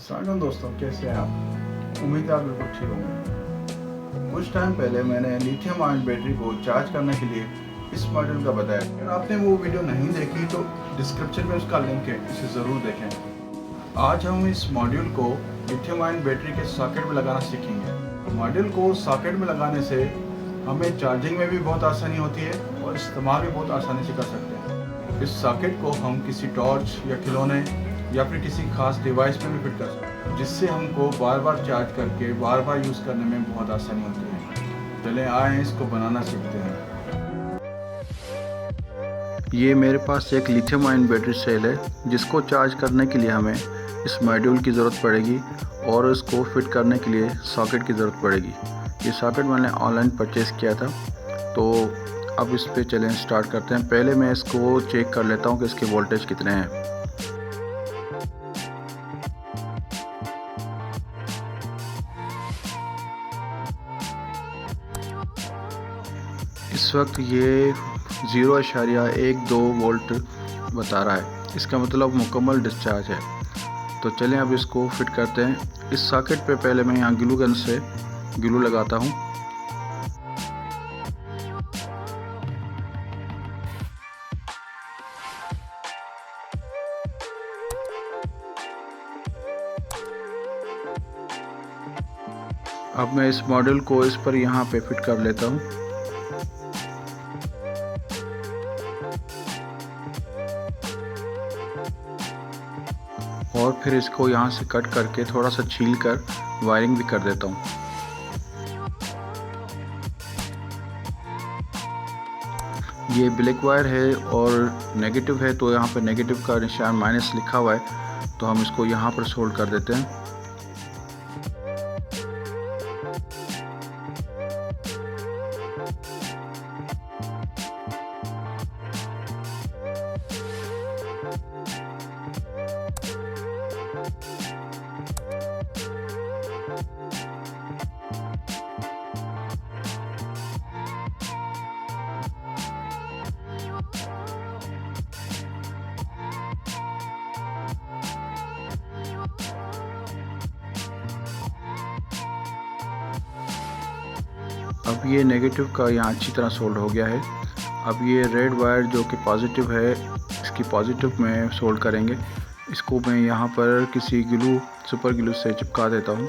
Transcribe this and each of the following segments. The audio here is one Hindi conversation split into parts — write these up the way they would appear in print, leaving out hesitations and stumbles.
स्वागत दोस्तों, कैसे हैं आप? उम्मीद है आप बिल्कुल ठीक होंगे। कुछ टाइम पहले मैंने लिथियम आयन बैटरी को चार्ज करने के लिए इस मॉड्यूल का बताया। अगर आपने वो वीडियो नहीं देखी तो डिस्क्रिप्शन में उसका लिंक है, इसे ज़रूर देखें। आज हम इस मॉड्यूल को लिथियम आयन बैटरी के सॉकेट में लगाना सीखेंगे। मॉड्यूल को सॉकेट में लगाने से हमें चार्जिंग में भी बहुत आसानी होती है और इस्तेमाल भी बहुत आसानी से कर सकते हैं। इस सॉकेट को हम किसी टॉर्च या खिलौने या फिर किसी खास डिवाइस में भी फिट कर सकते हैं, जिससे हमको बार बार चार्ज करके बार बार यूज़ करने में बहुत आसानी होती है। चलें आए इसको बनाना सीखते हैं। ये मेरे पास एक लिथियम आयन बैटरी सेल है, जिसको चार्ज करने के लिए हमें इस मॉड्यूल की ज़रूरत पड़ेगी और इसको फिट करने के लिए सॉकेट की ज़रूरत पड़ेगी। ये सॉकेट मैंने ऑनलाइन परचेज़ किया था, तो अब इस पे चलें स्टार्ट करते हैं। पहले मैं इसको चेक कर लेता हूँ कि इसके वोल्टेज कितने हैं। इस वक्त ये 0.12 वोल्ट बता रहा है, इसका मतलब मुकम्मल डिस्चार्ज है। तो चलें अब इसको फिट करते हैं। इस सॉकेट पे पहले मैं यहाँ ग्लू गन से ग्लू लगाता हूँ। अब मैं इस मॉडल को इस पर यहाँ पे फिट कर लेता हूँ। और फिर इसको यहाँ से कट करके थोड़ा सा छील कर वायरिंग भी कर देता हूँ। ये ब्लैक वायर है और नेगेटिव है, तो यहाँ पर नेगेटिव का निशान माइनस लिखा हुआ है, तो हम इसको यहाँ पर सोल्ड कर देते हैं। अब ये नेगेटिव का यहाँ अच्छी तरह सोल्ड हो गया है। अब ये रेड वायर जो कि पॉजिटिव है, इसकी पॉजिटिव में सोल्ड करेंगे। इसको मैं यहाँ पर किसी ग्लू सुपर ग्लू से चिपका देता हूँ।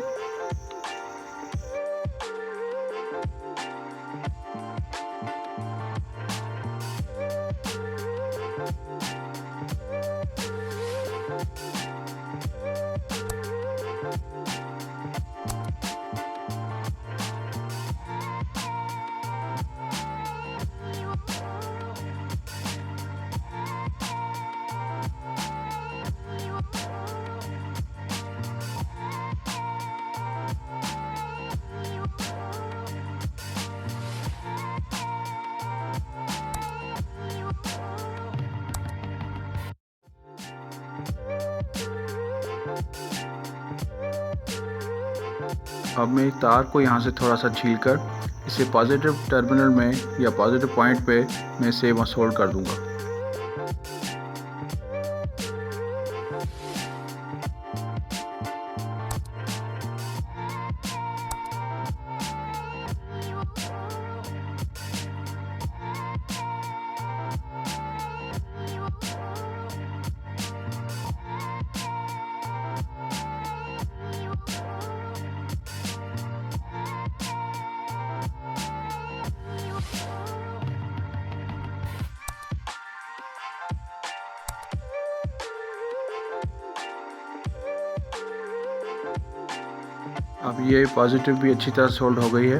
अब मैं तार को यहाँ से थोड़ा सा छीलकर इसे पॉजिटिव टर्मिनल में या पॉजिटिव पॉइंट पे मैं इसे वहाँ सोल्ड कर दूँगा। अब ये पॉजिटिव भी अच्छी तरह सोल्ड हो गई है।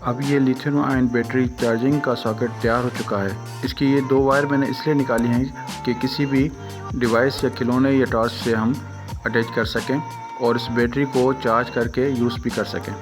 अब ये लिथियम आयन बैटरी चार्जिंग का सॉकेट तैयार हो चुका है। इसकी ये 2 वायर मैंने इसलिए निकाली हैं कि किसी भी डिवाइस या खिलौने या टॉर्च से हम अटैच कर सकें और इस बैटरी को चार्ज करके यूज़ भी कर सकें।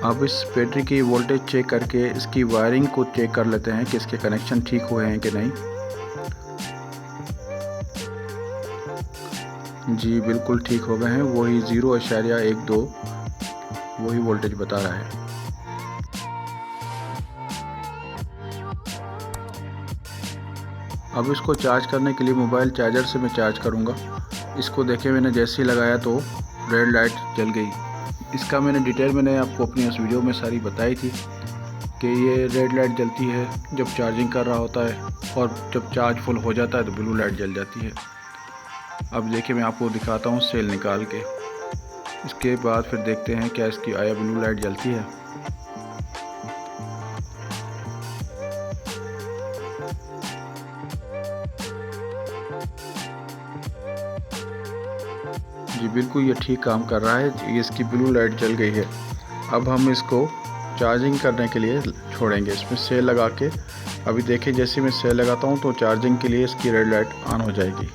अब इस बैटरी की वोल्टेज चेक करके इसकी वायरिंग को चेक कर लेते हैं कि इसके कनेक्शन ठीक हुए हैं कि नहीं। जी बिल्कुल ठीक हो गए हैं, वही 0.12 वही वोल्टेज बता रहा है। अब इसको चार्ज करने के लिए मोबाइल चार्जर से मैं चार्ज करूँगा। इसको देखे मैंने जैसे ही लगाया तो रेड लाइट जल गई। इसका मैंने आपको अपनी उस वीडियो में सारी बताई थी कि ये रेड लाइट जलती है जब चार्जिंग कर रहा होता है, और जब चार्ज फुल हो जाता है तो ब्लू लाइट जल जाती है। अब देखिए मैं आपको दिखाता हूँ सेल निकाल के, इसके बाद फिर देखते हैं क्या इसकी आया ब्लू लाइट जलती है। जी बिल्कुल ये ठीक काम कर रहा है, ये इसकी ब्लू लाइट जल गई है। अब हम इसको चार्जिंग करने के लिए छोड़ेंगे, इसमें सेल लगा के। अभी देखिए जैसे मैं सेल लगाता हूँ तो चार्जिंग के लिए इसकी रेड लाइट ऑन हो जाएगी,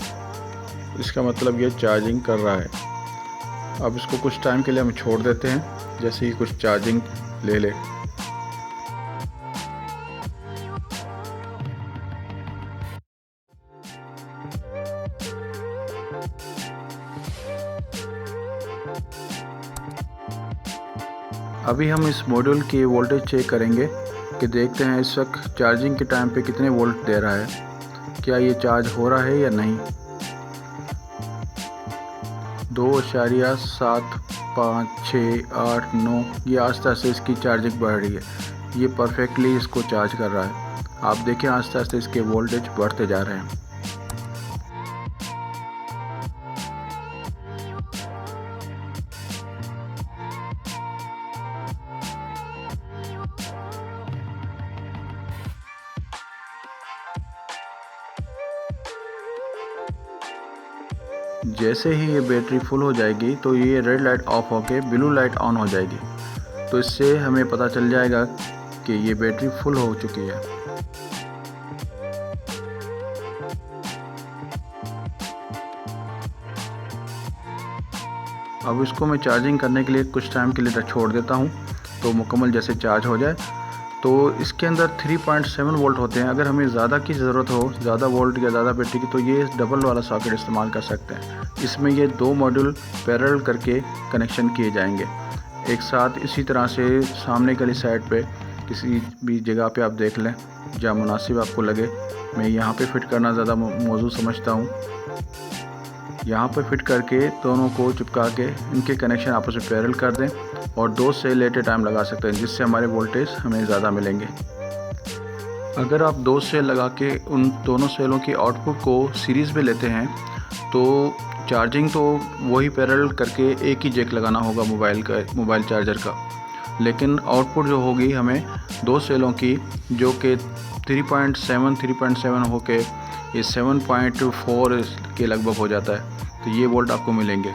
इसका मतलब ये चार्जिंग कर रहा है। अब इसको कुछ टाइम के लिए हम छोड़ देते हैं, जैसे ही कुछ चार्जिंग ले ले। अभी हम इस मॉड्यूल की वोल्टेज चेक करेंगे कि देखते हैं इस वक्त चार्जिंग के टाइम पे कितने वोल्ट दे रहा है, क्या ये चार्ज हो रहा है या नहीं। 2.75689 ये आस्ते आस्ते इसकी चार्जिंग बढ़ रही है, ये परफेक्टली इसको चार्ज कर रहा है। आप देखें आस्ते आस्ते इसके वोल्टेज बढ़ते जा रहे हैं। जैसे ही ये बैटरी फुल हो जाएगी तो ये रेड लाइट ऑफ होके ब्लू लाइट ऑन हो जाएगी, तो इससे हमें पता चल जाएगा कि ये बैटरी फुल हो चुकी है। अब इसको मैं चार्जिंग करने के लिए कुछ टाइम के लिए छोड़ देता हूँ, तो मुकम्मल जैसे चार्ज हो जाए। तो इसके अंदर 3.7 वोल्ट होते हैं। अगर हमें ज़्यादा की ज़रूरत हो, ज़्यादा वोल्ट या ज़्यादा बैटरी की, तो ये डबल वाला सॉकेट इस्तेमाल कर सकते हैं। इसमें ये 2 मॉड्यूल पैरेलल करके कनेक्शन किए जाएंगे एक साथ। इसी तरह से सामने वाली साइड पे किसी भी जगह पे आप देख लें जहाँ मुनासिब आपको लगे। मैं यहाँ पे फिट करना ज़्यादा मौजूद समझता हूँ। यहाँ पे फिट करके दोनों को चिपका के इनके कनेक्शन आपस में पैरेलल कर दें, और 2 सेल एट ए टाइम लगा सकते हैं, जिससे हमारे वोल्टेज हमें ज़्यादा मिलेंगे। अगर आप 2 सेल लगा के उन दोनों सेलों की आउटपुट को सीरीज़ में लेते हैं तो चार्जिंग तो वही पैरेलल करके एक ही जैक लगाना होगा मोबाइल चार्जर का, लेकिन आउटपुट जो होगी हमें 2 सेलों की, जो कि 3.7 होके ये 7.4 के लगभग हो जाता है, तो ये वोल्ट आपको मिलेंगे।